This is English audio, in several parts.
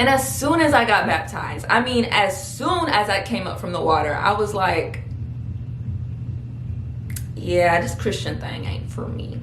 And as soon as I got baptized, I mean, as soon as I came up from the water, I was like, yeah, this Christian thing ain't for me.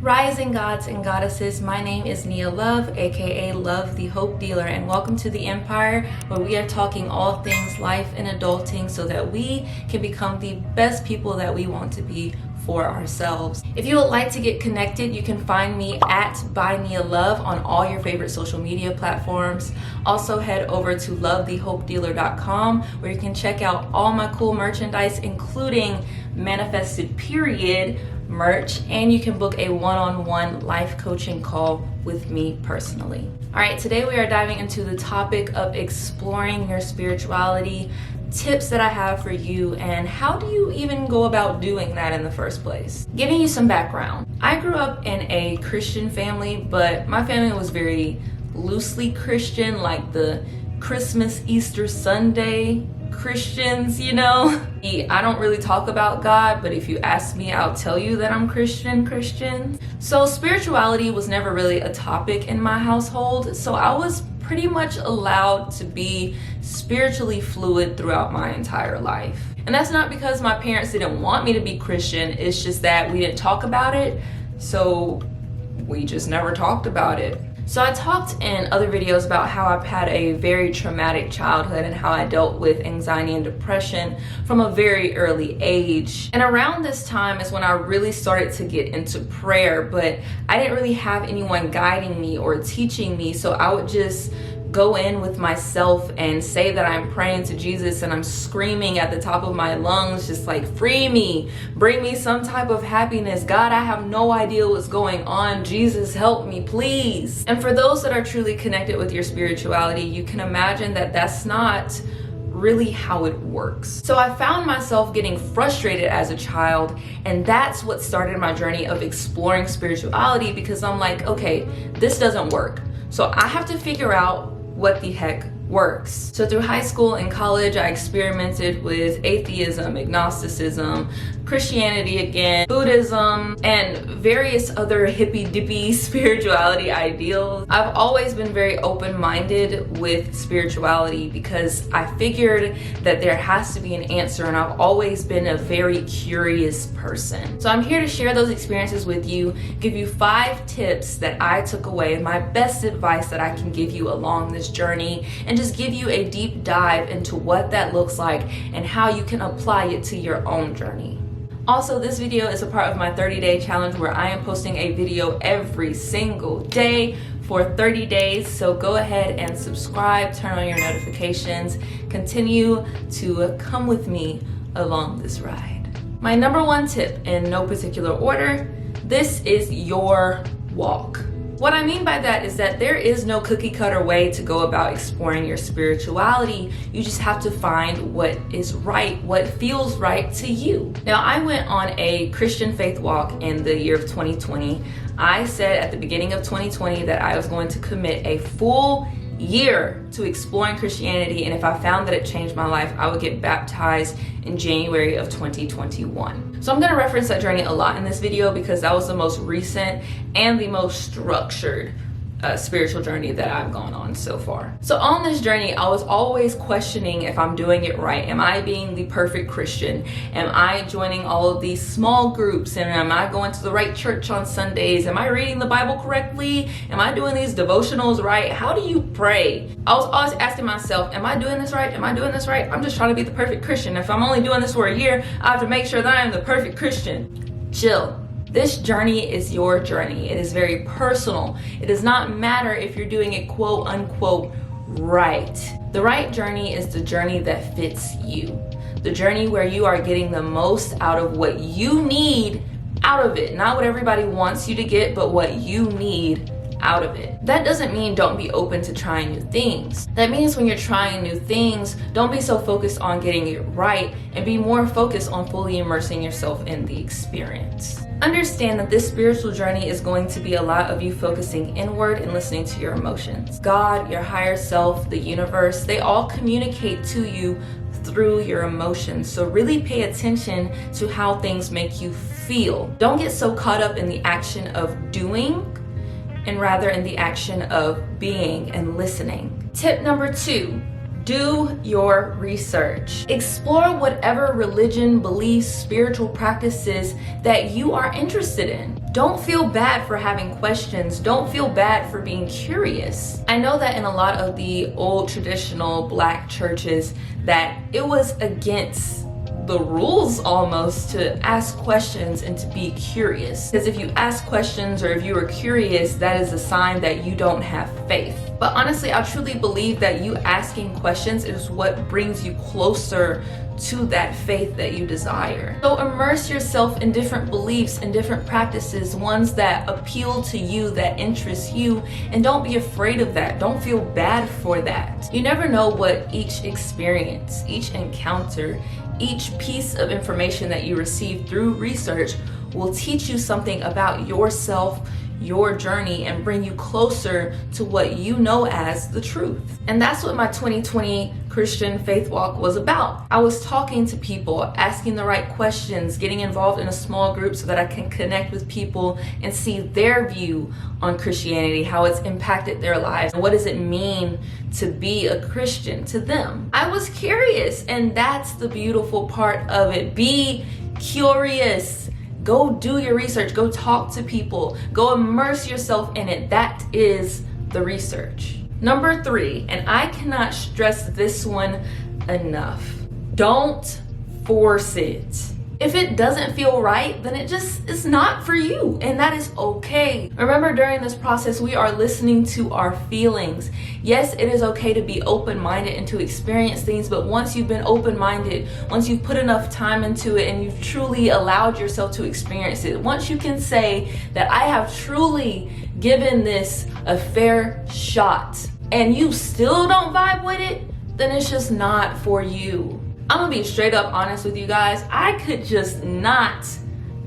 Rising gods and goddesses, my name is Nia Love, aka Love the Hope Dealer, and welcome to the Empire, where we are talking all things life and adulting so that we can become the best people that we want to be for ourselves. If you would like to get connected, you can find me at by Nia Love on all your favorite social media platforms. Also head over to lovethehopedealer.com, where you can check out all my cool merchandise, including Manifested Period merch, and you can book a one-on-one life coaching call with me personally. All right, today we are diving into the topic of exploring your spirituality, tips that I have for you, and how do you even go about doing that in the first place. Giving you some background. I grew up in a Christian family, but my family was very loosely Christian, like the Christmas, Easter Sunday Christians, you know? I don't really talk about God, but if you ask me, I'll tell you that I'm Christian. So spirituality was never really a topic in my household, so I was pretty much allowed to be spiritually fluid throughout my entire life. And that's not because my parents didn't want me to be Christian, it's just that we didn't talk about it, so we just never talked about it. So I talked in other videos about how I've had a very traumatic childhood and how I dealt with anxiety and depression from a very early age. And around this time is when I really started to get into prayer, but I didn't really have anyone guiding me or teaching me, so I would just go in with myself and say that I'm praying to Jesus and I'm screaming at the top of my lungs, just like, free me, bring me some type of happiness. God, I have no idea what's going on. Jesus, help me, please. And for those that are truly connected with your spirituality, you can imagine that that's not really how it works. So I found myself getting frustrated as a child, and that's what started my journey of exploring spirituality, because I'm like, okay, this doesn't work. So I have to figure out what the heck works. So through high school and college, I experimented with atheism, agnosticism, Christianity again, Buddhism, and various other hippy-dippy spirituality ideals. I've always been very open-minded with spirituality because I figured that there has to be an answer, and I've always been a very curious person. So I'm here to share those experiences with you, give you 5 tips that I took away, my best advice that I can give you along this journey, and just give you a deep dive into what that looks like and how you can apply it to your own journey. Also, this video is a part of my 30-day challenge where I am posting a video every single day for 30 days. So go ahead and subscribe, turn on your notifications, continue to come with me along this ride. My number 1 tip, in no particular order, this is your walk. What I mean by that is that there is no cookie cutter way to go about exploring your spirituality. You just have to find what is right, what feels right to you. Now, I went on a Christian faith walk in the year of 2020. I said at the beginning of 2020 that I was going to commit a full year to exploring Christianity, and if I found that it changed my life, I would get baptized in January of 2021. So I'm going to reference that journey a lot in this video because that was the most recent and the most structured spiritual journey that I've gone on so far. So on this journey, I was always questioning if I'm doing it right. Am I being the perfect Christian? Am I joining all of these small groups? And am I going to the right church on Sundays? Am I reading the Bible correctly? Am I doing these devotionals right? How do you pray? I was always asking myself, am I doing this right? Am I doing this right? I'm just trying to be the perfect Christian. If I'm only doing this for a year, I have to make sure that I am the perfect Christian. Chill. This journey is your journey. It is very personal. It does not matter if you're doing it quote unquote right. The right journey is the journey that fits you. The journey where you are getting the most out of what you need out of it. Not what everybody wants you to get, but what you need out of it. That doesn't mean don't be open to trying new things. That means when you're trying new things, don't be so focused on getting it right and be more focused on fully immersing yourself in the experience. Understand that this spiritual journey is going to be a lot of you focusing inward and listening to your emotions. God, your higher self, the universe, they all communicate to you through your emotions. So really pay attention to how things make you feel. Don't get so caught up in the action of doing and rather in the action of being and listening. Tip number 2, do your research. Explore whatever religion, beliefs, spiritual practices that you are interested in. Don't feel bad for having questions. Don't feel bad for being curious. I know that in a lot of the old traditional Black churches that it was against the rules almost to ask questions and to be curious. Because if you ask questions or if you are curious, that is a sign that you don't have faith. But honestly, I truly believe that you asking questions is what brings you closer to that faith that you desire. So immerse yourself in different beliefs and different practices, ones that appeal to you, that interest you, and don't be afraid of that. Don't feel bad for that. You never know what each experience, each encounter, each piece of information that you receive through research will teach you something about yourself, your journey, and bring you closer to what you know as the truth. And that's what my 2020 Christian faith walk was about. I was talking to people, asking the right questions, getting involved in a small group so that I can connect with people and see their view on Christianity, how it's impacted their lives, and what does it mean to be a Christian to them. I was curious, and that's the beautiful part of it. Be curious. Go do your research, go talk to people, go immerse yourself in it. That is the research. Number 3, and I cannot stress this one enough, don't force it. If it doesn't feel right, then it just is not for you, and that is okay. Remember, during this process, we are listening to our feelings. Yes, it is okay to be open-minded and to experience things, but once you've been open-minded, once you've put enough time into it and you've truly allowed yourself to experience it, once you can say that I have truly given this a fair shot and you still don't vibe with it, then it's just not for you. I'm gonna be straight up honest with you guys. I could just not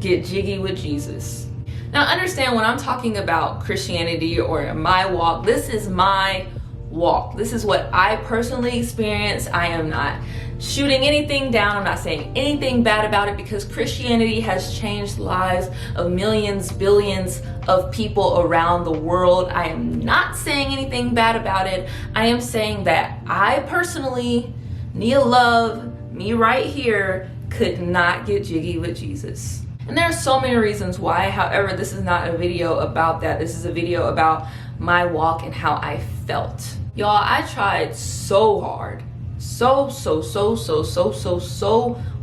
get jiggy with Jesus. Now understand, when I'm talking about Christianity or my walk, this is my walk. This is what I personally experienced. I am not shooting anything down. I'm not saying anything bad about it, because Christianity has changed lives of millions, billions of people around the world. I am not saying anything bad about it. I am saying that I personally, Nia Love, me right here, could not get jiggy with Jesus. And there are so many reasons why. However, this is not a video about that. This is a video about my walk and how I felt. Y'all, I tried so hard, so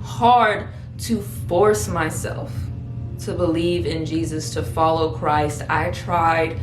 hard to force myself to believe in Jesus, to follow Christ. I tried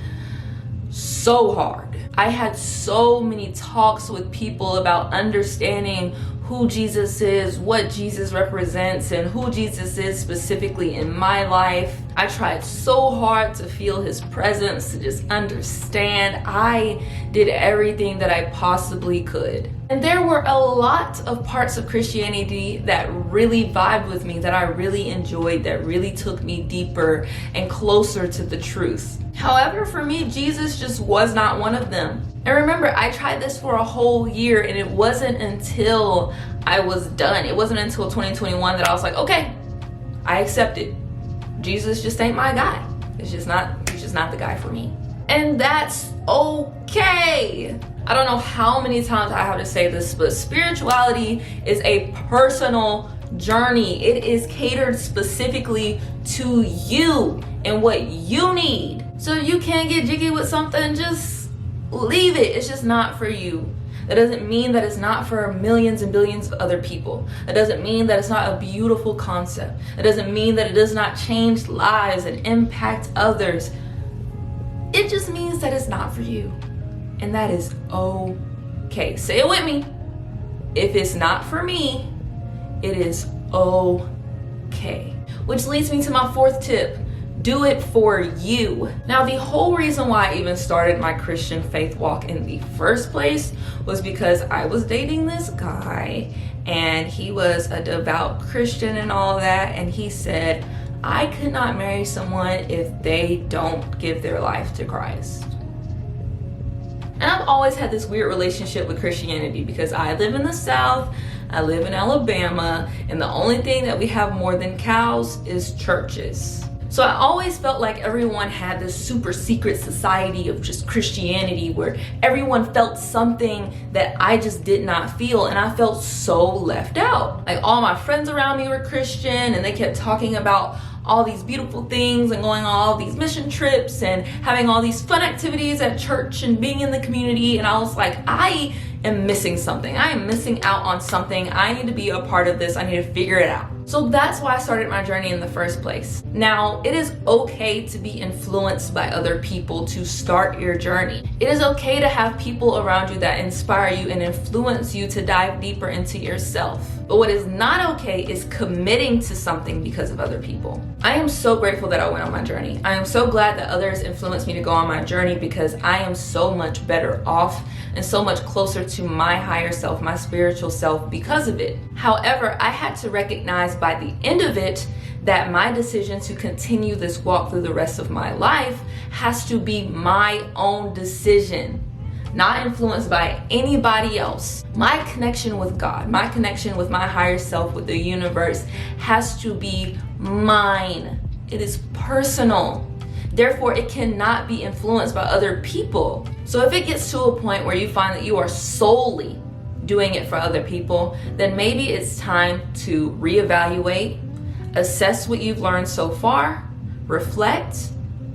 so hard. I had so many talks with people about understanding who Jesus is, what Jesus represents, and who Jesus is specifically in my life. I tried so hard to feel his presence, to just understand. I did everything that I possibly could. And there were a lot of parts of Christianity that really vibed with me, that I really enjoyed, that really took me deeper and closer to the truth. However, for me, Jesus just was not one of them. And remember, I tried this for a whole year, and it wasn't until I was done, it wasn't until 2021 that I was like, okay, I accept it. Jesus just ain't my guy. He's just not the guy for me. And that's okay. I don't know how many times I have to say this, but spirituality is a personal journey. It is catered specifically to you and what you need. So if you can't get jiggy with something, just leave it. It's just not for you. That doesn't mean that it's not for millions and billions of other people. That doesn't mean that it's not a beautiful concept. That doesn't mean that it does not change lives and impact others. It just means that it's not for you. And that is okay. Say it with me. If it's not for me, it is okay. Which leads me to my 4th tip. Do it for you. Now, the whole reason why I even started my Christian faith walk in the first place was because I was dating this guy, and he was a devout Christian and all that, and he said, I could not marry someone if they don't give their life to Christ. And I've always had this weird relationship with Christianity because I live in the South. I live in Alabama, and the only thing that we have more than cows is churches. So I always felt like everyone had this super secret society of just Christianity where everyone felt something that I just did not feel, and I felt so left out. Like, all my friends around me were Christian, and they kept talking about all these beautiful things and going on all these mission trips and having all these fun activities at church and being in the community. And I was like, I am missing something. I am missing out on something. I need to be a part of this. I need to figure it out. So that's why I started my journey in the first place. Now, it is okay to be influenced by other people to start your journey. It is okay to have people around you that inspire you and influence you to dive deeper into yourself. But what is not okay is committing to something because of other people. I am so grateful that I went on my journey. I am so glad that others influenced me to go on my journey, because I am so much better off and so much closer to my higher self, my spiritual self, because of it. However, I had to recognize by the end of it that my decision to continue this walk through the rest of my life has to be my own decision, not influenced by anybody else. My connection with God, my connection with my higher self, with the universe, has to be mine. It is personal. Therefore, it cannot be influenced by other people. So if it gets to a point where you find that you are solely doing it for other people, then maybe it's time to reevaluate, assess what you've learned so far, reflect,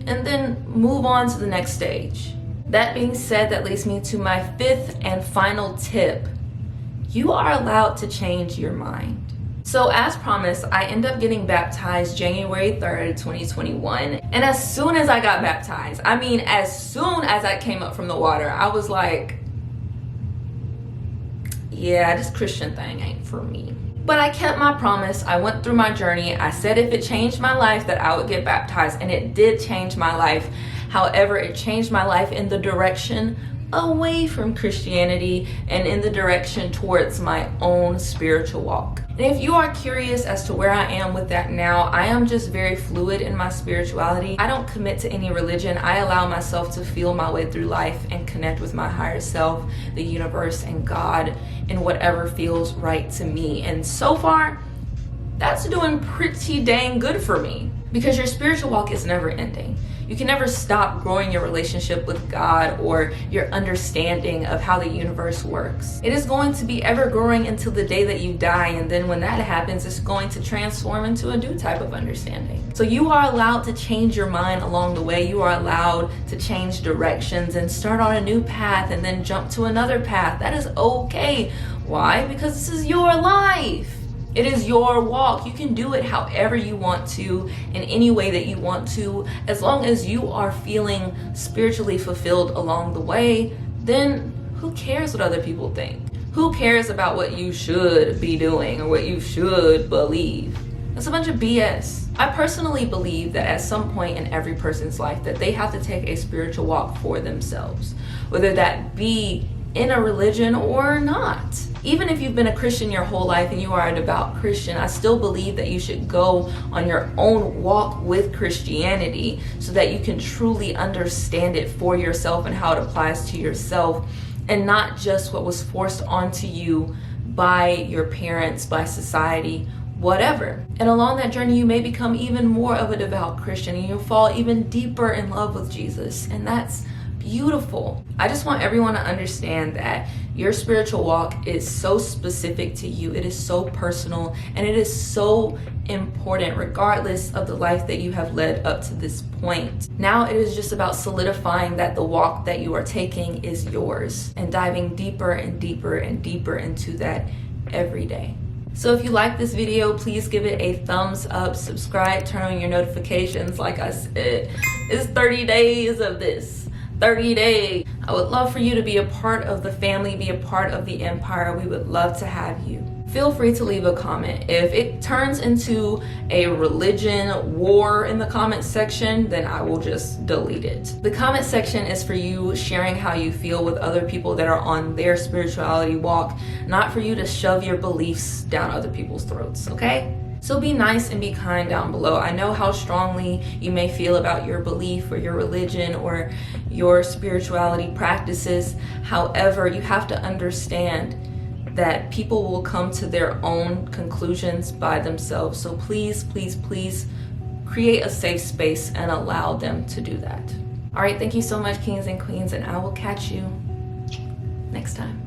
and then move on to the next stage. That being said, that leads me to my fifth and final tip. You are allowed to change your mind. So as promised, I end up getting baptized January 3rd, 2021. And as soon as I got baptized, as soon as I came up from the water, I was like, yeah, this Christian thing ain't for me. But I kept my promise. I went through my journey. I said if it changed my life that I would get baptized, and it did change my life. However, it changed my life in the direction away from Christianity and in the direction towards my own spiritual walk. And if you are curious as to where I am with that now, I am just very fluid in my spirituality. I don't commit to any religion. I allow myself to feel my way through life and connect with my higher self, the universe, and God in whatever feels right to me. And so far, that's doing pretty dang good for me, because your spiritual walk is never ending. You can never stop growing your relationship with God or your understanding of how the universe works. It is going to be ever growing until the day that you die, and then when that happens, it's going to transform into a new type of understanding. So you are allowed to change your mind along the way. You are allowed to change directions and start on a new path and then jump to another path. That is okay. Why? Because this is your life. It is your walk. You can do it however you want to, in any way that you want to. As long as you are feeling spiritually fulfilled along the way, then who cares what other people think? Who cares about what you should be doing or what you should believe? That's a bunch of BS. I personally believe that at some point in every person's life that they have to take a spiritual walk for themselves, whether that be in a religion or not. Even if you've been a Christian your whole life and you are a devout Christian, I still believe that you should go on your own walk with Christianity so that you can truly understand it for yourself and how it applies to yourself, and not just what was forced onto you by your parents, by society, whatever. And along that journey, you may become even more of a devout Christian, and you'll fall even deeper in love with Jesus, and that's beautiful. I just want everyone to understand that your spiritual walk is so specific to you. It is so personal, and it is so important regardless of the life that you have led up to this point. Now it is just about solidifying that the walk that you are taking is yours, and diving deeper and deeper and deeper into that every day. So if you like this video, please give it a thumbs up, subscribe, turn on your notifications. Like I said, it's 30 days of this. 30 days. I would love for you to be a part of the family, be a part of the empire. We would love to have you. Feel free to leave a comment. If it turns into a religion war in the comment section, then I will just delete it. The comment section is for you sharing how you feel with other people that are on their spirituality walk, not for you to shove your beliefs down other people's throats, okay? So be nice and be kind down below. I know how strongly you may feel about your belief or your religion or your spirituality practices. However, you have to understand that people will come to their own conclusions by themselves. So please, please, please create a safe space and allow them to do that. All right, thank you so much, kings and queens, and I will catch you next time.